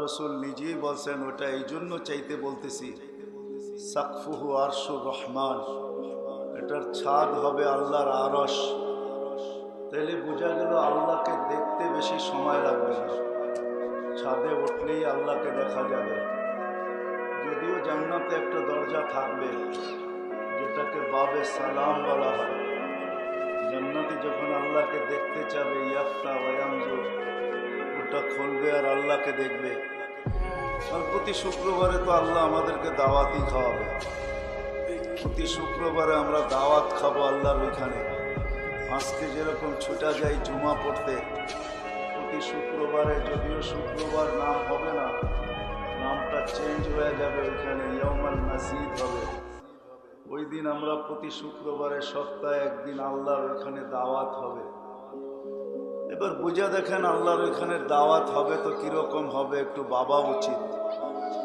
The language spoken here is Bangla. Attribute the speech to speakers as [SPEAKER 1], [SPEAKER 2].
[SPEAKER 1] রসুল নিজেই বলছেন, ওটা এই জন্য চাইতে বলতেছি, সাকফুহু আরশুর রহমান, এটার ছাদ হবে আল্লাহর আরশ। তাহলে বোঝা গেল আল্লাহকে দেখতে বেশি সময় লাগবে না, ছাদে উঠলেই আল্লাহকে দেখা যাবে। যদিও জান্নাতে একটা দরজা থাকবে যেটাকে বাবে সালাম বলা হয়। জান্নাতে যখন আল্লাহকে দেখতে চাবে, ইয়াফতা ওয়ায়ামজুর, ওটা খুলবে আর আল্লাহকে দেখবে। আর প্রতি শুক্রবারে তো আল্লাহ আমাদেরকে দাওয়াতই খাওয়াবে। প্রতি শুক্রবারে আমরা দাওয়াত খাবো আল্লাহর ওইখানে। আজকে যেরকম ছুটা যাই জুমা পড়তে, প্রতি শুক্রবারে, যদিও শুক্রবার নাম হবে না, নামটা চেঞ্জ হয়ে যাবে, ওইখানে ইয়াউমাল মাসজিদ হবে। ওই দিন আমরা প্রতি শুক্রবারে সপ্তাহে একদিন আল্লাহর ওইখানে দাওয়াত হবে। এবার বুঝা দেখেন আল্লাহর ওইখানে দাওয়াত হবে তো কিরকম হবে, একটু ভাবা উচিত।